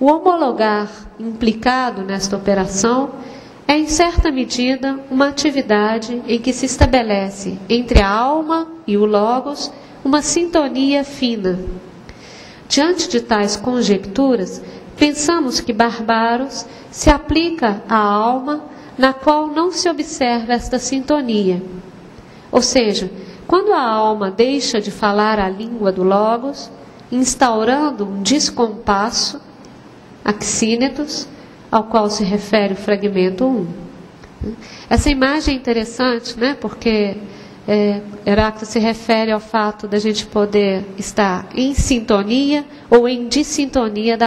O homologar implicado nesta operação é, em certa medida, uma atividade em que se estabelece entre a alma e o logos uma sintonia fina. Diante de tais conjecturas, pensamos que Barbaros se aplica à alma na qual não se observa esta sintonia. Ou seja, quando a alma deixa de falar a língua do logos, instaurando um descompasso, axínetos, ao qual se refere o fragmento 1. Essa imagem é interessante, né? Porque Heráclito se refere ao fato da gente poder estar em sintonia ou em dissintonia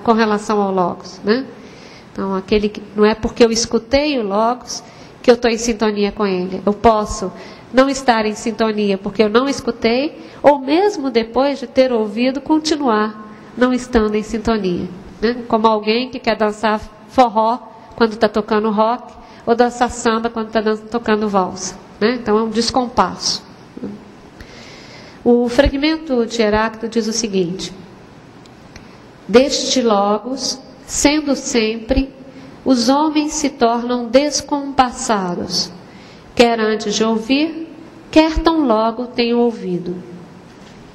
com relação ao logos, né? Então, não é porque eu escutei o logos que eu estou em sintonia com ele. Eu posso não estar em sintonia porque eu não escutei, ou mesmo depois de ter ouvido, continuar não estando em sintonia. Né? Como alguém que quer dançar forró quando está tocando rock, ou dançar samba quando está tocando valsa. Né? Então é um descompasso. O fragmento de Heráclito diz o seguinte: deste logos, sendo sempre, os homens se tornam descompassados, quer antes de ouvir, quer tão logo tenham ouvido.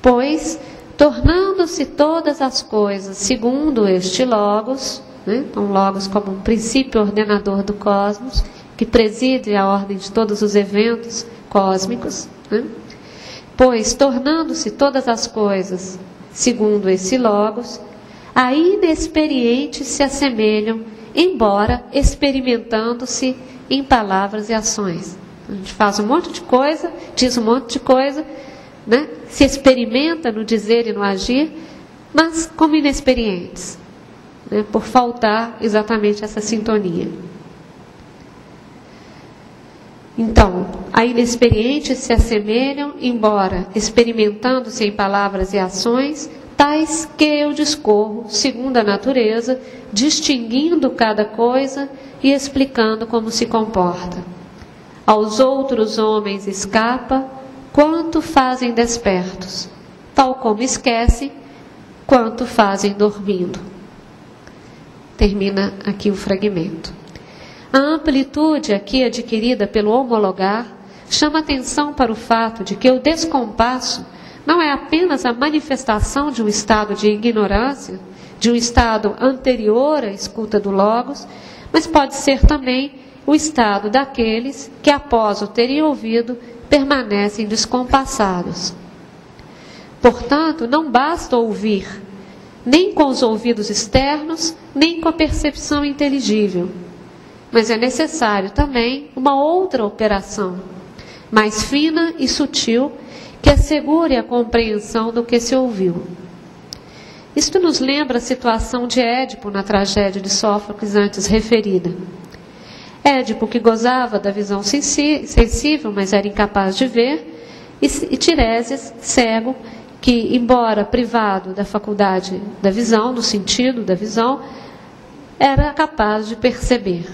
Pois, tornando-se todas as coisas segundo este logos, né? Então logos como um princípio ordenador do cosmos, que preside a ordem de todos os eventos cósmicos, né? Pois, tornando-se todas as coisas segundo esse logos, a inexperientes se assemelham, embora experimentando-se em palavras e ações. A gente faz um monte de coisa, diz um monte de coisa, né? Se experimenta no dizer e no agir, mas como inexperientes, né? Por faltar exatamente essa sintonia. Então, a inexperientes se assemelham, embora experimentando-se em palavras e ações, tais que eu discorro, segundo a natureza, distinguindo cada coisa e explicando como se comporta. Aos outros homens escapa, quanto fazem despertos, tal como esquecem, quanto fazem dormindo. Termina aqui o fragmento. A amplitude aqui adquirida pelo homologar chama atenção para o fato de que o descompasso não é apenas a manifestação de um estado de ignorância, de um estado anterior à escuta do logos, mas pode ser também o estado daqueles que, após o terem ouvido, permanecem descompassados. Portanto, não basta ouvir, nem com os ouvidos externos, nem com a percepção inteligível. Mas é necessário também uma outra operação, mais fina e sutil, que assegure a compreensão do que se ouviu. Isto nos lembra a situação de Édipo na tragédia de Sófocles antes referida. Édipo, que gozava da visão sensível, mas era incapaz de ver, e Tireses, cego, que, embora privado da faculdade da visão, do sentido da visão, era capaz de perceber.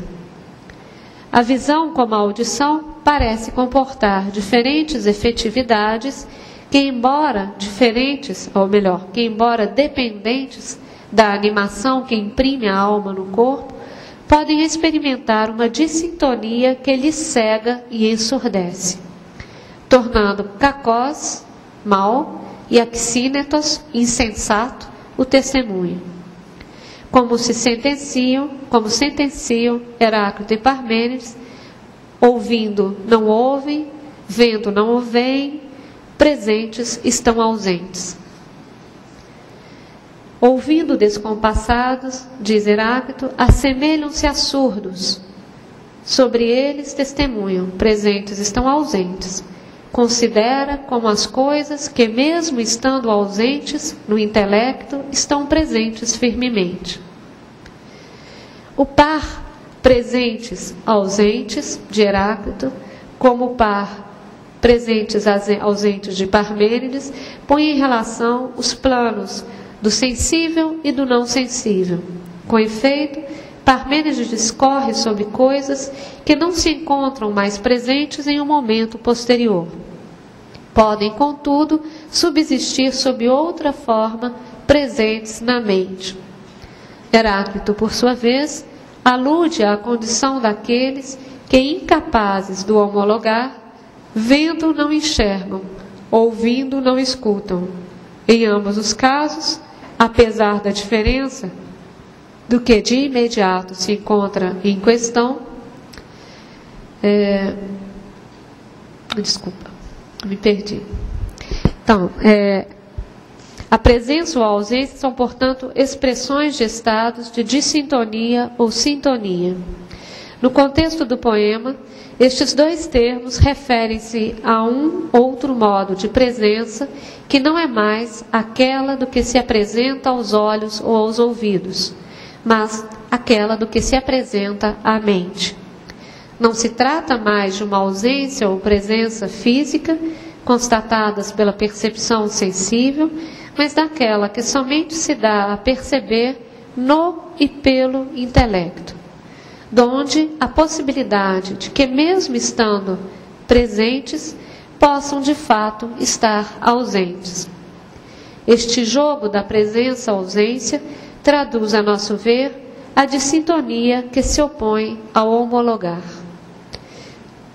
A visão, como a audição, parece comportar diferentes efetividades que, embora diferentes, ou melhor, que embora dependentes da animação que imprime a alma no corpo, podem experimentar uma dissintonia que lhes cega e ensurdece, tornando cacós, mal, e axínetos, insensato, o testemunho. Como sentenciam Heráclito e Parmênides, ouvindo não ouvem, vendo não o veem, presentes estão ausentes. Ouvindo descompassados, diz Heráclito, assemelham-se a surdos. Sobre eles testemunham, presentes estão ausentes. Considera como as coisas que, mesmo estando ausentes no intelecto, estão presentes firmemente. O par presentes ausentes de Heráclito, como o par presentes ausentes de Parmênides, põe em relação os planos do sensível e do não sensível. Com efeito, Parmênides discorre sobre coisas que não se encontram mais presentes em um momento posterior. Podem, contudo, subsistir sob outra forma presentes na mente. Heráclito, por sua vez, alude à condição daqueles que, incapazes do homologar, vendo não enxergam, ouvindo não escutam. Em ambos os casos, apesar da diferença do que de imediato se encontra em questão, desculpa, me perdi. Então, a presença ou a ausência são, portanto, expressões de estados de dissintonia ou sintonia. No contexto do poema, estes dois termos referem-se a um outro modo de presença que não é mais aquela do que se apresenta aos olhos ou aos ouvidos, mas aquela do que se apresenta à mente. Não se trata mais de uma ausência ou presença física constatadas pela percepção sensível, mas daquela que somente se dá a perceber no e pelo intelecto, donde a possibilidade de que, mesmo estando presentes, possam de fato estar ausentes. Este jogo da presença-ausência traduz, a nosso ver, a dissintonia que se opõe ao homologar.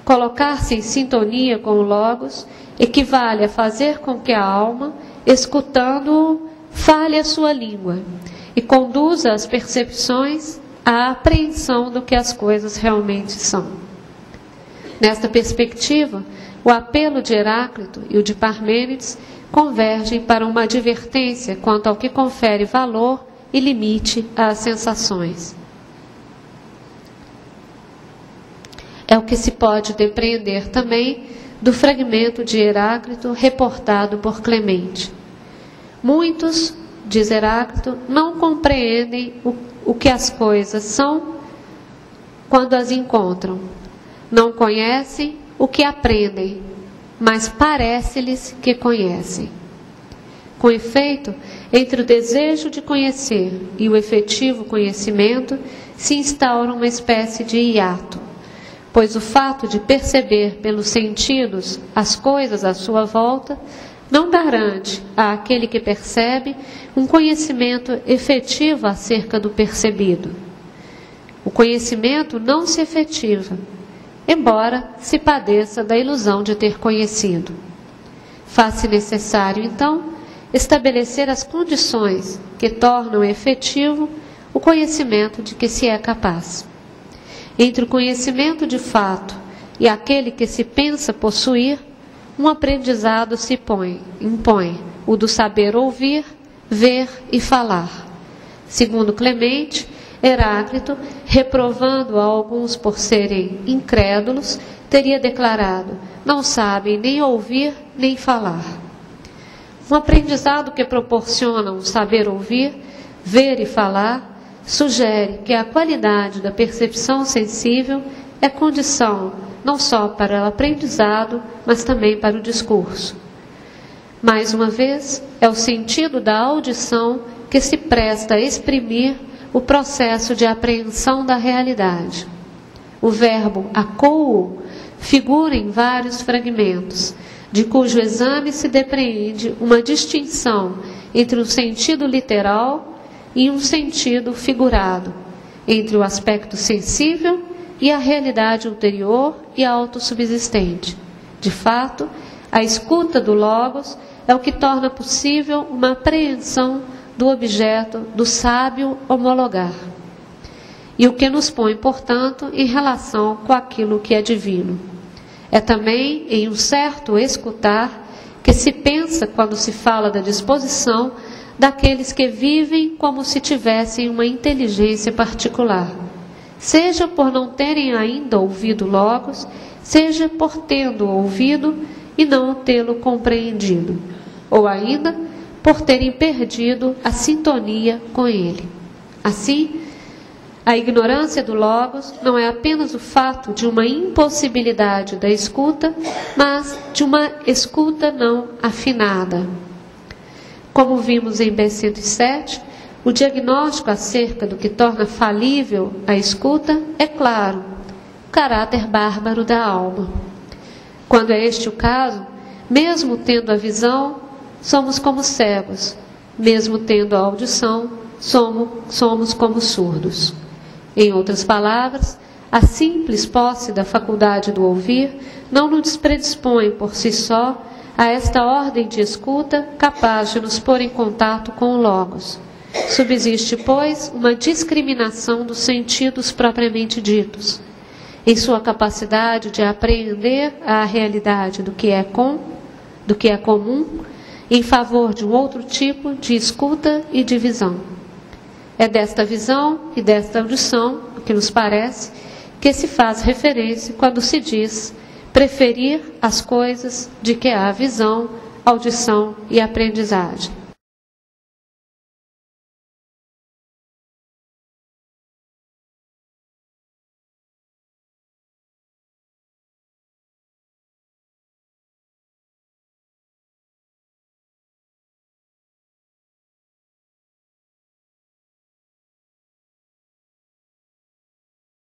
Colocar-se em sintonia com o Logos equivale a fazer com que a alma, escutando-o, fale a sua língua e conduza as percepções à apreensão do que as coisas realmente são. Nesta perspectiva, o apelo de Heráclito e o de Parmênides convergem para uma advertência quanto ao que confere valor e limite às sensações. É o que se pode depreender também do fragmento de Heráclito reportado por Clemente. Muitos, diz Heráclito, não compreendem o que as coisas são quando as encontram. Não conhecem o que aprendem, mas parece-lhes que conhecem. Com efeito, entre o desejo de conhecer e o efetivo conhecimento se instaura uma espécie de hiato, pois o fato de perceber pelos sentidos as coisas à sua volta não garante àquele que percebe um conhecimento efetivo acerca do percebido. O conhecimento não se efetiva, embora se padeça da ilusão de ter conhecido. Faz-se necessário, então, estabelecer as condições que tornam efetivo o conhecimento de que se é capaz. Entre o conhecimento de fato e aquele que se pensa possuir, um aprendizado se impõe, o do saber ouvir, ver e falar. Segundo Clemente, Heráclito, reprovando a alguns por serem incrédulos, teria declarado: não sabem nem ouvir nem falar. Um aprendizado que proporciona um saber ouvir, ver e falar, sugere que a qualidade da percepção sensível é condição não só para o aprendizado, mas também para o discurso. Mais uma vez, é o sentido da audição que se presta a exprimir o processo de apreensão da realidade. O verbo acouo figura em vários fragmentos, de cujo exame se depreende uma distinção entre um sentido literal e um sentido figurado, entre o aspecto sensível e a realidade ulterior e autossubsistente. De fato, a escuta do Logos é o que torna possível uma apreensão do objeto do sábio homologar, e o que nos põe, portanto, em relação com aquilo que é divino. É também em um certo escutar que se pensa quando se fala da disposição daqueles que vivem como se tivessem uma inteligência particular, seja por não terem ainda ouvido Logos, seja por tendo ouvido e não tê-lo compreendido, ou ainda por terem perdido a sintonia com ele. Assim, a ignorância do Logos não é apenas o fato de uma impossibilidade da escuta, mas de uma escuta não afinada. Como vimos em B107, o diagnóstico acerca do que torna falível a escuta é claro: o caráter bárbaro da alma. Quando é este o caso, mesmo tendo a visão, somos como cegos, mesmo tendo a audição, somos como surdos. Em outras palavras, a simples posse da faculdade do ouvir não nos predispõe por si só a esta ordem de escuta capaz de nos pôr em contato com o Logos. Subsiste, pois, uma discriminação dos sentidos propriamente ditos, em sua capacidade de apreender a realidade do que é comum, em favor de um outro tipo de escuta e de visão. É desta visão e desta audição, o que nos parece, que se faz referência quando se diz preferir as coisas de que há visão, audição e aprendizagem.